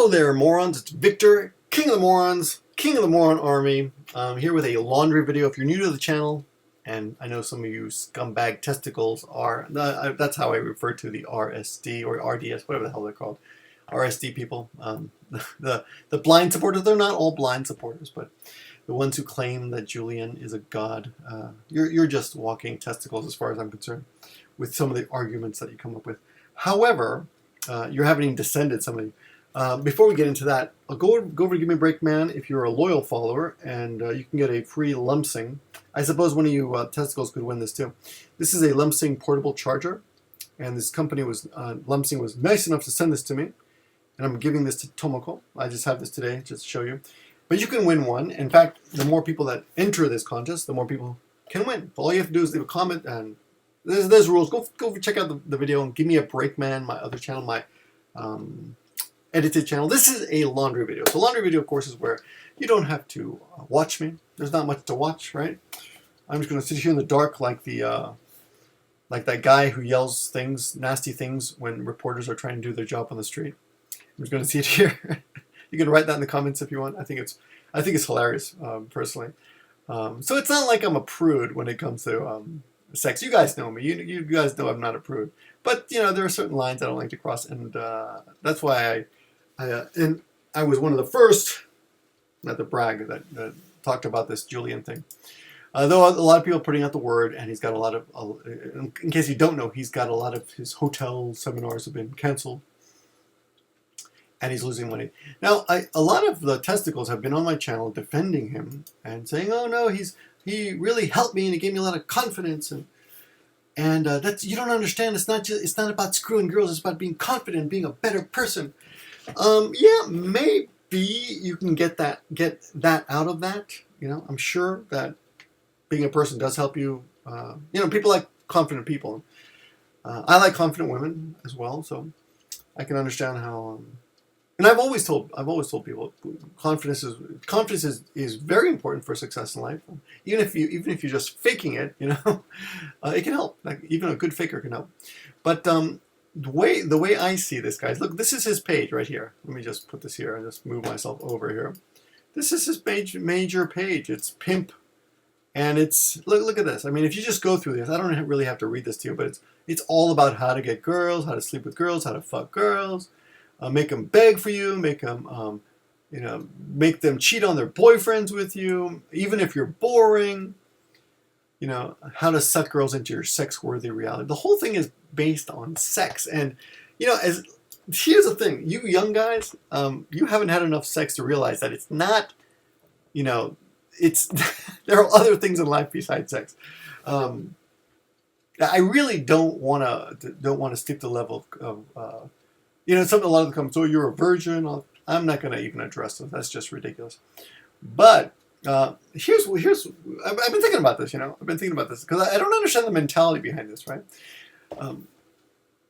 Hello there, morons. It's Victor, King of the Morons, King of the Moron Army. I'm here with a laundry video. If you're new to the channel, and I know some of you scumbag testicles are, that's how I refer to the RSD or RDS, whatever the hell they're called. RSD people. The blind supporters, they're not all blind supporters, but the ones who claim that Julien is a god, you're just walking testicles as far as I'm concerned, with some of the arguments that you come up with. However, you haven't even descended some of you. Before we get into that, I'll go over to Gimmeabreakman if you're a loyal follower, and you can get a free Lumsing. I suppose one of you testicles could win this too. This is a Lumsing portable charger, and this company was Lumsing was nice enough to send this to me, and I'm giving this to Tomoko. I just have this today just to show you. But you can win one. In fact, the more people that enter this contest, the more people can win. All you have to do is leave a comment, and there's rules. Go check out the video and Gimmeabreakman, my other channel, my edited channel. This is a laundry video. So laundry video, of course, is where you don't have to watch me. There's not much to watch, right? I'm just going to sit here in the dark like the like that guy who yells things, nasty things, when reporters are trying to do their job on the street. I'm just going to see it here. You can write that in the comments if you want. I think it's hilarious, personally. So it's not like I'm a prude when it comes to sex. You guys know me. You guys know I'm not a prude. But you know, there are certain lines I don't like to cross, and that's why and I was one of the first, not to brag, that talked about this Julien thing. Though a lot of people are putting out the word, and he's got a lot of, in case you don't know, he's got a lot of his hotel seminars have been canceled, and he's losing money. Now, a lot of the testicles have been on my channel defending him and saying, "Oh no, he really helped me, and he gave me a lot of confidence." And that's, you don't understand. It's not about screwing girls. It's about being confident, being a better person. Yeah, maybe you can get that out of that. You know, I'm sure that being a person does help you. You know, people like confident people. I like confident women as well, so I can understand how. And I've always told people confidence is very important for success in life. Even if you're just faking it, you know, it can help. Like even a good faker can help. But the way I see this, guys, look, this is his page right here. Let me just put this here and just move myself over here. This is his major page. It's pimp, and it's look at this. I mean, if you just go through this, I don't really have to read this to you, but it's all about how to get girls, how to sleep with girls, how to fuck girls. Make them beg for you, make them, you know, make them cheat on their boyfriends with you, even if you're boring. You know, how to suck girls into your sex-worthy reality. The whole thing is based on sex. And, you know, here's the thing. You young guys, you haven't had enough sex to realize that it's not, you know, there are other things in life besides sex. I really don't want to skip the level of you know, a lot of them come, so you're a virgin. I'm not going to even address this. That's just ridiculous. But here's I've been thinking about this, you know. I've been thinking about this because I don't understand the mentality behind this, right?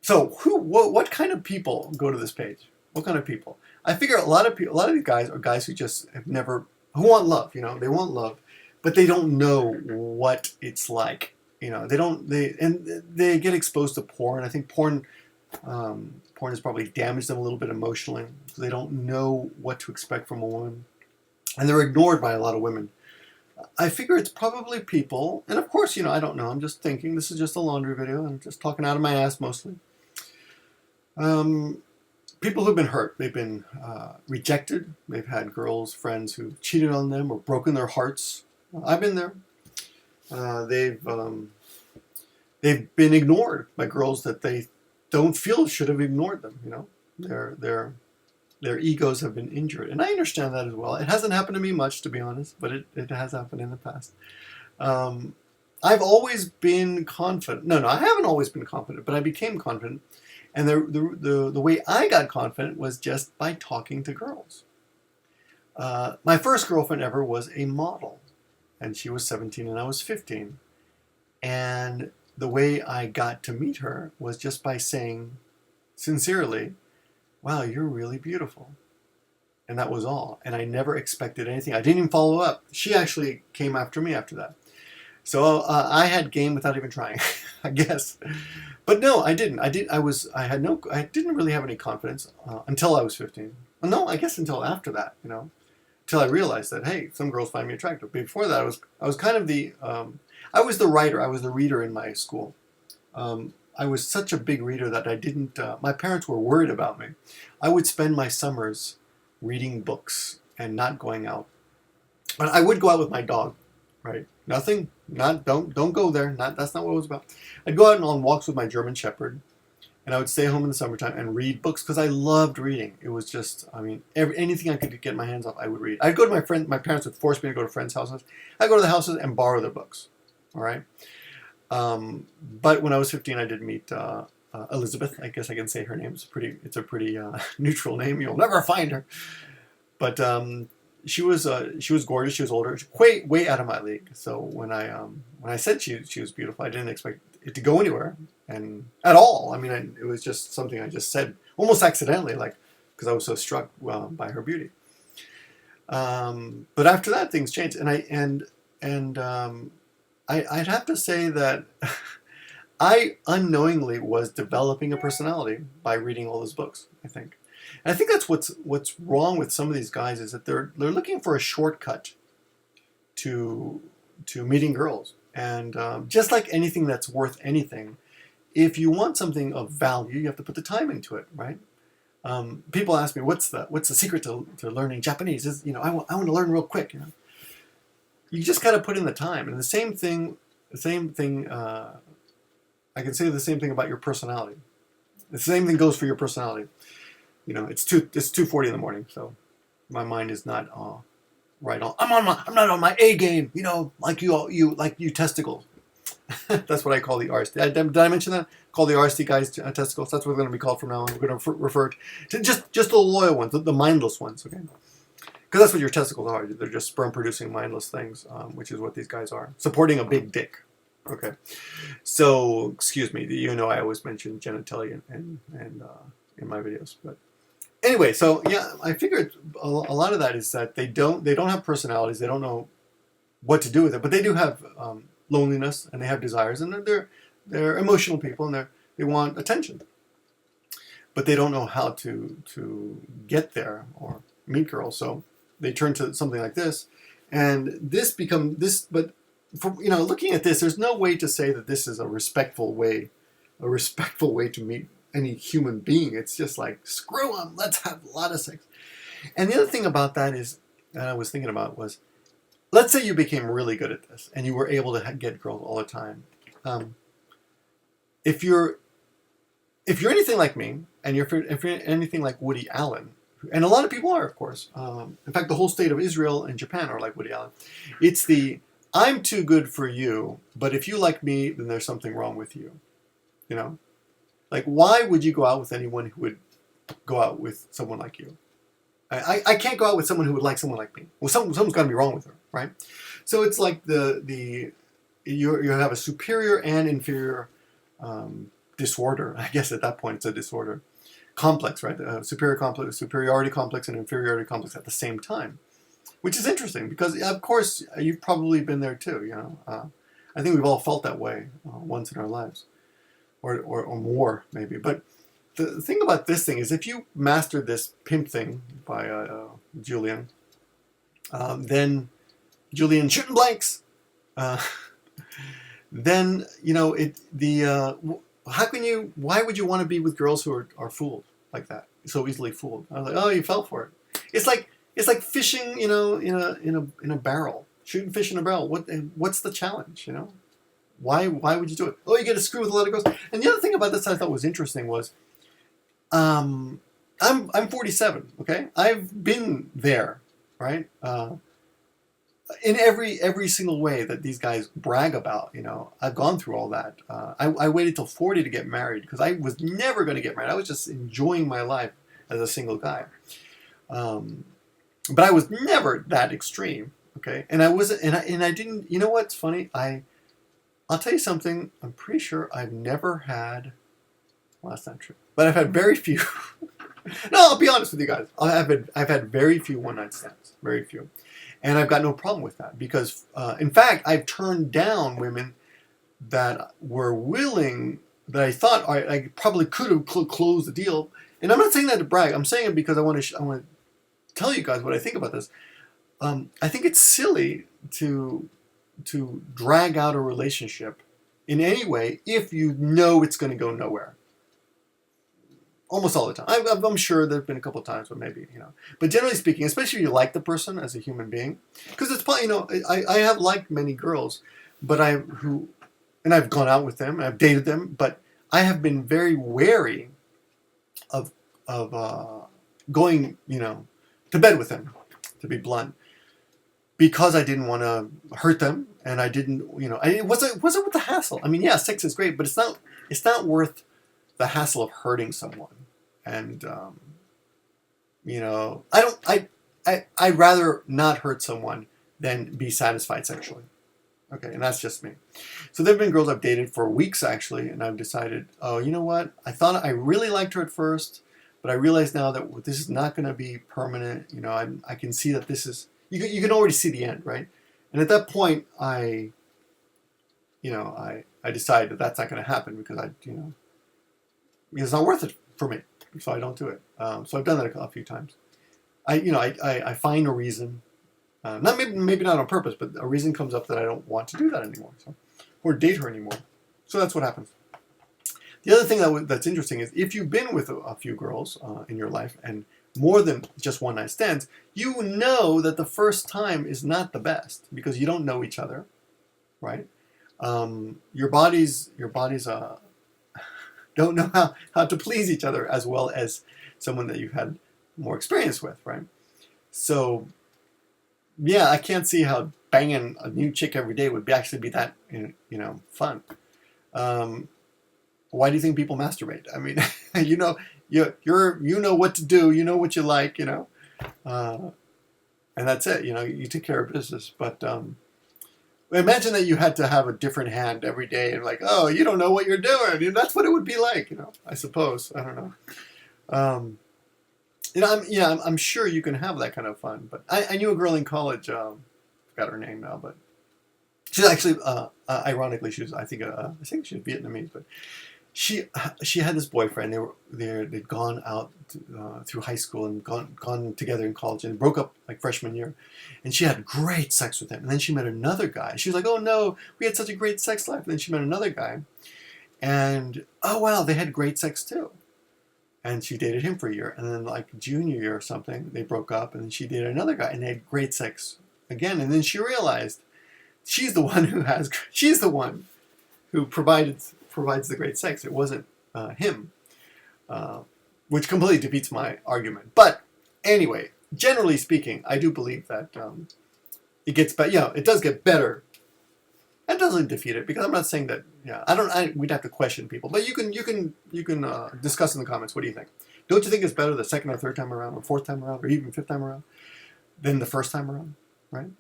So what kind of people go to this page? What kind of people? I figure a lot of these guys are guys who just who want love, you know. They want love, but they don't know what it's like. You know, they get exposed to porn. I think porn has probably damaged them a little bit emotionally. So they don't know what to expect from a woman. And they're ignored by a lot of women. I figure it's probably people, and of course, you know, I don't know. I'm just thinking. This is just a laundry video. I'm just talking out of my ass mostly. People who've been hurt. They've been rejected. They've had girls, friends who've cheated on them or broken their hearts. I've been there. They've been ignored by girls that they don't feel should have ignored them. You know, their egos have been injured, and I understand that as well. It hasn't happened to me much, to be honest, but it has happened in the past. I've always been confident. No, I haven't always been confident, but I became confident, and the way I got confident was just by talking to girls. My first girlfriend ever was a model, and she was 17 and I was 15, and the way I got to meet her was just by saying sincerely, "Wow, you're really beautiful." And that was all. And I never expected anything. I didn't even follow up. She actually came after me after that. So I had game without even trying, I guess. But no, I didn't. I didn't really have any confidence until I was 15. Well, no, I guess until after that, until I realized that, hey, some girls find me attractive. Before that, I was kind of I was the writer. I was the reader in my school. I was such a big reader that I didn't, my parents were worried about me. I would spend my summers reading books and not going out. But I would go out with my dog, right? Don't go there. That's not what it was about. I'd go out on walks with my German Shepherd, and I would stay home in the summertime and read books because I loved reading. It was just, anything I could get my hands off, I would read. I'd go to my parents would force me to go to friends' houses. I'd go to the houses and borrow their books, all right? But when I was 15, I did meet Elizabeth. I guess I can say her name. It's a pretty neutral name. You'll never find her. But she was gorgeous. She was older, way out of my league. So when I said she was beautiful, I didn't expect it to go anywhere and at all. It was just something I just said almost accidentally, like because I was so struck by her beauty. But after that, things changed, I'd have to say that I unknowingly was developing a personality by reading all those books, I think. And I think that's what's wrong with some of these guys is that they're looking for a shortcut to meeting girls. And just like anything that's worth anything, if you want something of value, you have to put the time into it, right? People ask me, what's the secret to learning Japanese? I want to learn real quick, You just got to put in the time. And the same thing, I can say the same thing about your personality. The same thing goes for your personality. It's 2:40 in the morning, so my mind is not right on. I'm not on my A game, like you testicles. That's what I call the RST. Did I mention that? Call the RST guys testicles. That's what we're going to be called from now on. We're going to refer to just the loyal ones, the mindless ones, okay? Because that's what your testicles are. They're just sperm-producing mindless things, which is what these guys are. Supporting a big dick. Okay. So, excuse me. I always mention genitalia and in my videos. But anyway, so yeah, I figured a lot of that is that they don't have personalities. They don't know what to do with it. But they do have loneliness and they have desires. And they're emotional people and they want attention. But they don't know how to get there or meet girls. So they turn to something like this, and but looking at this, there's no way to say that this is a respectful way to meet any human being. It's just like, screw them, let's have a lot of sex. And the other thing about that is, that I was thinking about was, let's say you became really good at this, and you were able to get girls all the time. If you're anything like me, and if you're anything like Woody Allen, and a lot of people are, of course. In fact, the whole state of Israel and Japan are like Woody Allen. It's I'm too good for you, but if you like me, then there's something wrong with you. Like, why would you go out with anyone who would go out with someone like you? I can't go out with someone who would like someone like me. Well, someone's got to be wrong with her, right? So it's like you have a superior and inferior disorder. I guess at that point it's a disorder. Complex, right? Superiority complex and inferiority complex at the same time, which is interesting because, of course, you've probably been there too. I think we've all felt that way once in our lives, or more maybe. But the thing about this thing is, if you mastered this pimp thing by Julien, then Julien shooting blanks, then why would you want to be with girls who are fooled like that, so easily fooled? I was like, oh, you fell for it. It's like fishing, in a barrel, shooting fish in a barrel. What's the challenge? Why would you do it? Oh, you get to screw with a lot of girls. And the other thing about this I thought was interesting was, I'm 47. Okay, I've been there, right? In every single way that these guys brag about, I've gone through all that. I waited till 40 to get married because I was never going to get married. I was just enjoying my life as a single guy. But I was never that extreme, okay? And I wasn't, and I didn't. You know what's funny? I'll tell you something. I'm pretty sure I've never had. Well, that's not true. But I've had very few. No, I'll be honest with you guys. I've had very few one-night stands. Very few. And I've got no problem with that because, in fact, I've turned down women that were willing, that I thought I probably could have closed the deal. And I'm not saying that to brag. I'm saying it because I want to tell you guys what I think about this. I think it's silly to drag out a relationship in any way if you know it's going to go nowhere. Almost all the time. I'm sure there have been a couple of times where maybe, But generally speaking, especially if you like the person as a human being, because it's probably, I have liked many girls, but and I've gone out with them, and I've dated them, but I have been very wary of going, to bed with them, to be blunt, because I didn't want to hurt them, and I didn't, it wasn't with the hassle. I mean, yeah, sex is great, but it's not worth the hassle of hurting someone. And I'd rather not hurt someone than be satisfied sexually. Okay, and that's just me. So there have been girls I've dated for weeks actually, and I've decided, oh, you know what? I thought I really liked her at first, but I realize now that this is not going to be permanent. I can see that this is, you can already see the end, right? And at that point, I decided that that's not going to happen because because it's not worth it for me. So I don't do it. So I've done that a few times. I find a reason, not maybe not on purpose, but a reason comes up that I don't want to do that anymore, or date her anymore. So that's what happens. The other thing that's interesting is if you've been with a few girls in your life and more than just one night stands, you know that the first time is not the best because you don't know each other, right? Your bodies don't know how to please each other as well as someone that you've had more experience with, right? So, yeah, I can't see how banging a new chick every day would actually be that, fun. Why do you think people masturbate? I mean, you know what to do, you know what you like, and that's it. You take care of business. But imagine that you had to have a different hand every day, and like, oh, you don't know what you're doing. That's what it would be like, I suppose. I don't know. I'm sure you can have that kind of fun. But I knew a girl in college. Forgot her name now, but she's actually, ironically, I think she was Vietnamese, but she had this boyfriend. They'd gone out through high school and gone together in college and broke up like freshman year, and she had great sex with him. And then she met another guy. She was like, "Oh no, we had such a great sex life." And then she met another guy, and oh wow, they had great sex too. And she dated him for a year, and then like junior year or something, they broke up, and then she dated another guy, and they had great sex again. And then she realized she's the one who provides the great sex. It wasn't him, which completely defeats my argument. But anyway, generally speaking, I do believe that it gets better. It does get better. That doesn't defeat it because I'm not saying that. We'd have to question people, but you can discuss in the comments. What do you think? Don't you think it's better the second or third time around, or fourth time around, or even fifth time around than the first time around? Right.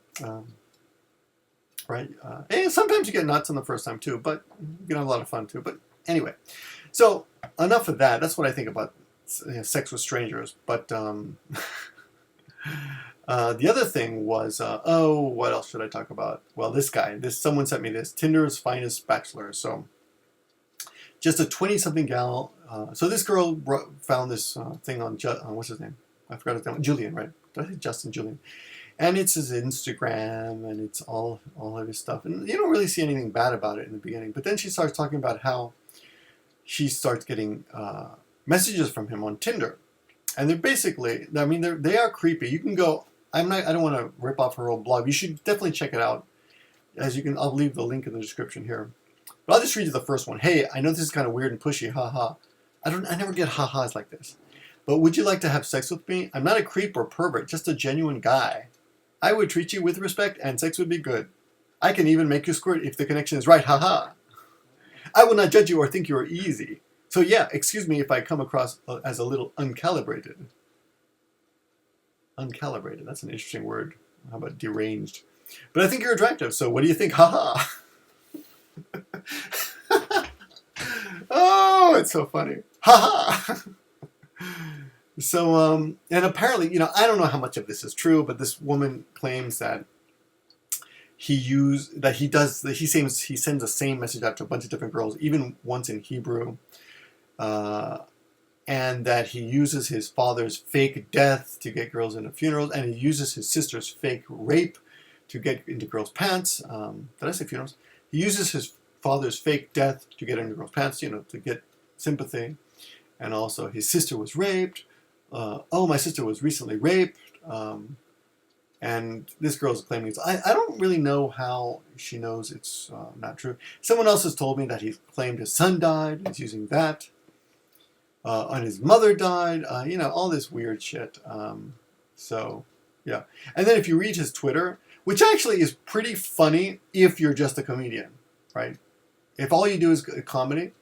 Right? And sometimes you get nuts on the first time too, but you can have a lot of fun too. But anyway, so enough of that. That's what I think about sex with strangers. But the other thing was, what else should I talk about? Well, someone sent me this, Tinder's Finest Bachelor. So just a 20-something gal. So this girl found this thing on, what's his name? I forgot his name. Julien, right? Did I say Justin? Julien. And it's his Instagram, and it's all of his stuff. And you don't really see anything bad about it in the beginning. But then she starts talking about how she starts getting messages from him on Tinder. And they're basically, they are creepy. You can go, I don't want to rip off her old blog. You should definitely check it out. I'll leave the link in the description here. But I'll just read you the first one. Hey, I know this is kind of weird and pushy, haha. I never get ha-has like this. But would you like to have sex with me? I'm not a creep or pervert, just a genuine guy. I would treat you with respect, and sex would be good. I can even make you squirt if the connection is right, haha. I will not judge you or think you are easy. So yeah, excuse me if I come across as a little uncalibrated. Uncalibrated, that's an interesting word. How about deranged? But I think you're attractive, so what do you think, haha? Oh, it's so funny. Haha! So, and apparently, I don't know how much of this is true, but this woman claims that he sends the same message out to a bunch of different girls, even once in Hebrew, and that he uses his father's fake death to get girls into funerals, and he uses his sister's fake rape to get into girls' pants. Did I say funerals? He uses his father's fake death to get into girls' pants, to get sympathy. And also, his sister was raped. My sister was recently raped. And this girl's claiming I don't really know how she knows it's not true. Someone else has told me that he claimed his son died. He's using that. And his mother died. All this weird shit. So, yeah. And then if you read his Twitter, which actually is pretty funny if you're just a comedian, right? If all you do is comedy,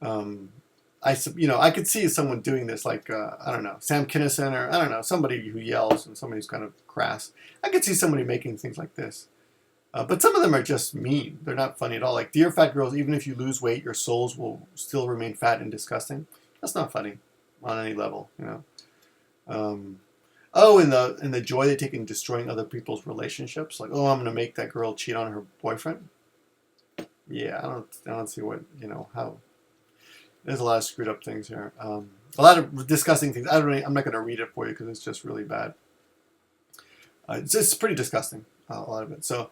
I could see someone doing this, like, I don't know, Sam Kinison, or, I don't know, somebody who yells and somebody who's kind of crass. I could see somebody making things like this. But some of them are just mean. They're not funny at all. Like, Dear Fat Girls, even if you lose weight, your souls will still remain fat and disgusting. That's not funny on any level, and the joy they take in destroying other people's relationships. Like, I'm going to make that girl cheat on her boyfriend. Yeah, I don't see what, how. There's a lot of screwed up things here. A lot of disgusting things. I'm not going to read it for you because it's just really bad. It's pretty disgusting, a lot of it. So,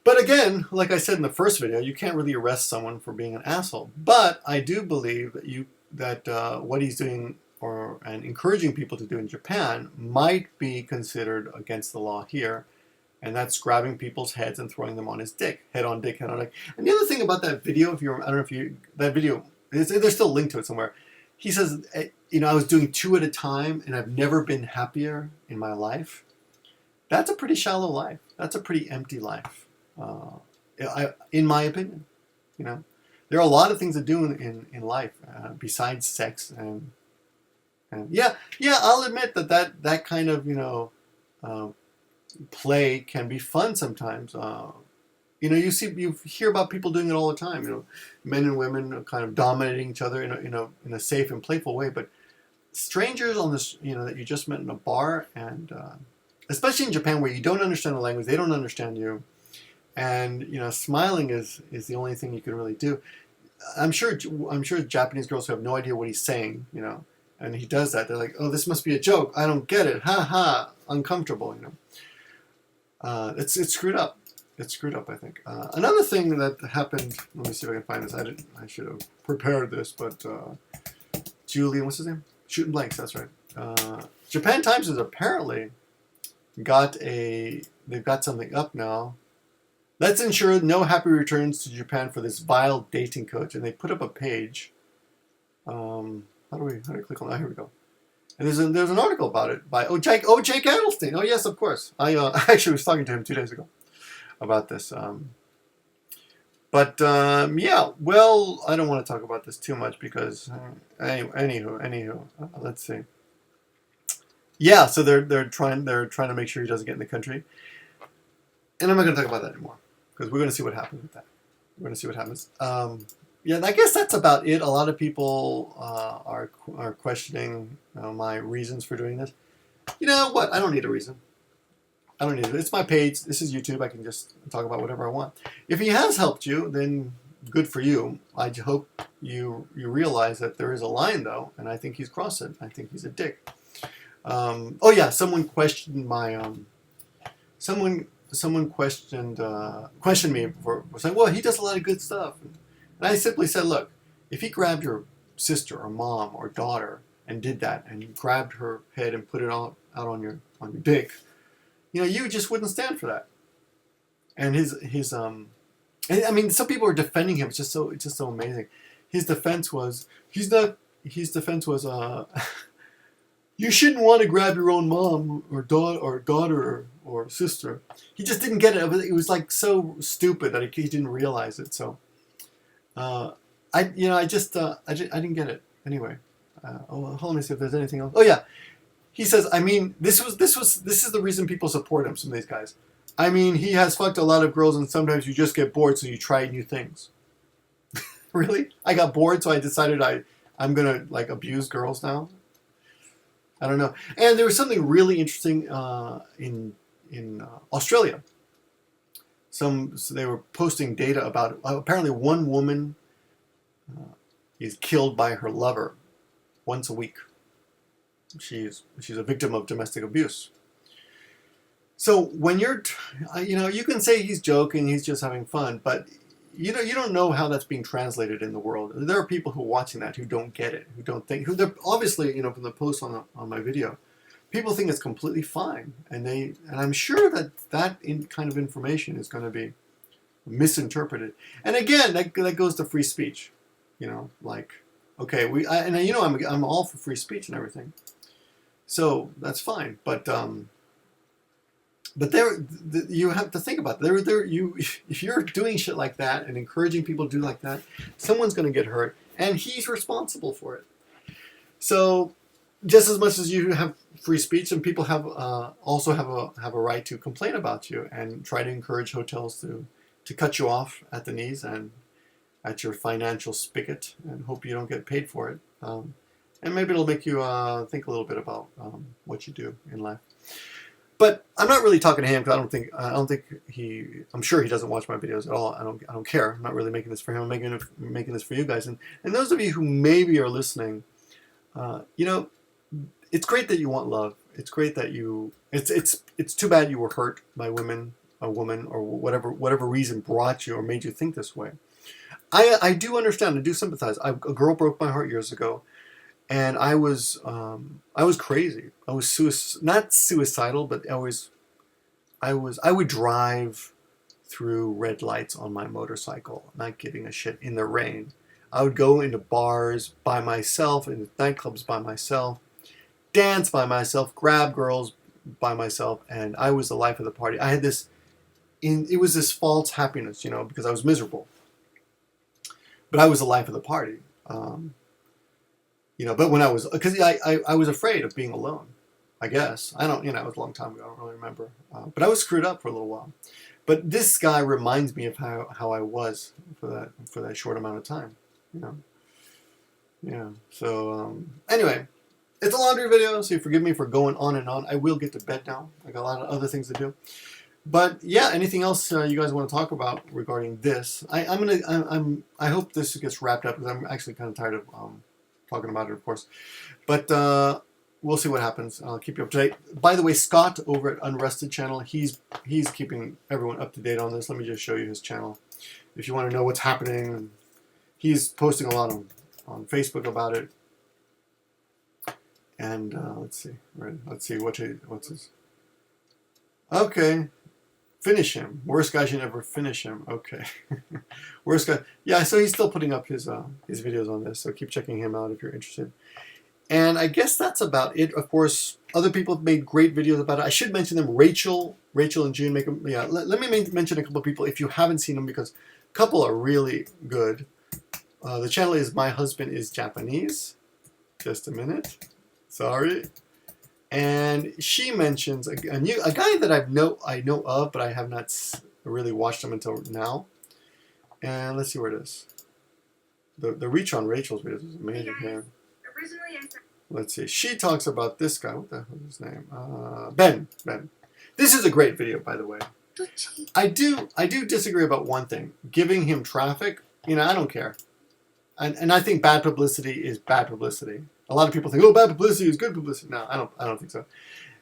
but again, like I said in the first video, you can't really arrest someone for being an asshole. But I do believe that what he's doing and encouraging people to do in Japan might be considered against the law here. And that's grabbing people's heads and throwing them on his dick. Head on dick, head on dick. And the other thing about that video, that video, there's still a link to it somewhere. He says, I was doing 2 at a time, and I've never been happier in my life. That's a pretty shallow life. That's a pretty empty life, in my opinion. There are a lot of things to do in life besides sex, and yeah, I'll admit that kind of play can be fun sometimes. You hear about people doing it all the time. Men and women kind of dominating each other in a safe and playful way. But strangers on this, that you just met in a bar, and especially in Japan where you don't understand the language, they don't understand you, and smiling is the only thing you can really do. I'm sure Japanese girls who have no idea what he's saying, and he does that. They're like, "Oh, this must be a joke. I don't get it. Ha ha, uncomfortable." It's screwed up. It's screwed up, I think. Another thing that happened, let me see if I can find this. I should have prepared this, but Julien, what's his name? Shooting blanks, that's right. Japan Times has apparently they've got something up now. Let's ensure no happy returns to Japan for this vile dating coach. And they put up a page. How do I click on that? Here we go. And there's an article about it by Jake Adelstein. Oh yes, of course. I actually was talking to him 2 days ago about this. Yeah. Well, I don't want to talk about this too much because anywho, let's see. Yeah, so they're trying to make sure he doesn't get in the country, and I'm not going to talk about that anymore because we're going to see what happens with that. We're going to see what happens. Yeah, I guess that's about it. A lot of people are questioning my reasons for doing this. You know what? I don't need a reason. I don't need it. It's my page. This is YouTube. I can just talk about whatever I want. If he has helped you, then good for you. I hope you realize that there is a line, though, and I think he's crossed it. I think he's a dick. Oh yeah, someone questioned my someone questioned me for saying, well, he does a lot of good stuff. And I simply said, look, if he grabbed your sister or mom or daughter and did that, and you grabbed her head and put it out on your dick, you just wouldn't stand for that. And I mean, some people are defending him. It's just so amazing. His defense was you shouldn't want to grab your own mom or daughter or sister. He just didn't get it. It was like so stupid that he didn't realize it. So, I didn't get it anyway. Hold on, see if there's anything else. Oh yeah, he says. I mean, this is the reason people support him. Some of these guys. I mean, he has fucked a lot of girls, and sometimes you just get bored, so you try new things. Really? I got bored, so I decided I'm gonna abuse girls now. I don't know. And there was something really interesting in Australia. So they were posting data about apparently one woman is killed by her lover once a week. She's a victim of domestic abuse. So when you're, you can say he's joking, he's just having fun, but you don't know how that's being translated in the world. There are people who are watching that who don't get it, who don't think, they're obviously, from the post on my video, people think it's completely fine, and I'm sure that kind of information is going to be misinterpreted. And again, that goes to free speech, like, okay, I'm all for free speech and everything, so that's fine, but you have to think about it. If you're doing shit like that and encouraging people to do like that, someone's going to get hurt, and he's responsible for it. So, just as much as you have free speech, and people also have a right to complain about you and try to encourage hotels to cut you off at the knees and at your financial spigot, and hope you don't get paid for it. And maybe it'll make you think a little bit about what you do in life. But I'm not really talking to him because I don't think I'm sure he doesn't watch my videos at all. I don't care. I'm not really making this for him. I'm making this for you guys. And those of you who maybe are listening, it's great that you want love. It's great that it's too bad you were hurt by a woman, or whatever reason brought you or made you think this way. I do understand. I do sympathize. A girl broke my heart years ago. And I was crazy. I was not suicidal, but I would drive through red lights on my motorcycle, not giving a shit, in the rain. I would go into bars by myself, into nightclubs by myself, dance by myself, grab girls by myself, and I was the life of the party. I had it was this false happiness, because I was miserable. But I was the life of the party. But when because I was afraid of being alone, I guess. I don't, it was a long time ago, I don't really remember. But I was screwed up for a little while. But this guy reminds me of how I was for that short amount of time, Yeah. So, anyway, it's a laundry video, so forgive me for going on and on. I will get to bed now. I got a lot of other things to do. But yeah, anything else you guys want to talk about regarding this? I hope this gets wrapped up, because I'm actually kind of tired of talking about it, of course. But we'll see what happens. I'll keep you up to date. By the way, Scott over at Unrested channel, he's keeping everyone up to date on this. Let me just show you his channel if you want to know what's happening. He's posting a lot on Facebook about it. And let's see. Right, let's see what's his. Okay. Finish him. Worst guy should never finish him. Okay. Worst guy. Yeah, so he's still putting up his videos on this, so keep checking him out if you're interested. And I guess that's about it. Of course, other people have made great videos about it. I should mention them. Rachel and June make them. Yeah, let me mention a couple of people if you haven't seen them, because a couple are really good. The channel is My Husband is Japanese. Just a minute. Sorry. And she mentions a guy that I know of, but I have not really watched him until now. And let's see where it is. The reach on Rachel's videos is amazing here. Let's see. She talks about this guy. What the hell is his name? Ben. This is a great video, by the way. I do disagree about one thing. Giving him traffic, I don't care. And I think bad publicity is bad publicity. A lot of people think, oh, bad publicity is good publicity. No, I don't think so.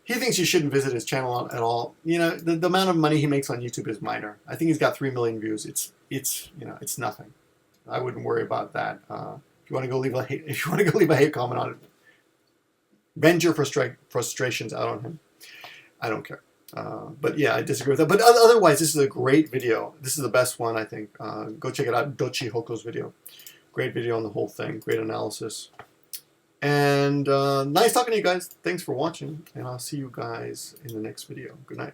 He thinks you shouldn't visit his channel at all. The amount of money he makes on YouTube is minor. I think he's got 3 million views. It's nothing. I wouldn't worry about that. If you want to go leave a hate comment on it, vent your frustrations out on him. I don't care. But yeah, I disagree with that. But otherwise, this is a great video. This is the best one, I think. Go check it out. Dochi Hoko's video. Great video on the whole thing. Great analysis. And nice talking to you guys. Thanks for watching. And I'll see you guys in the next video. Good night.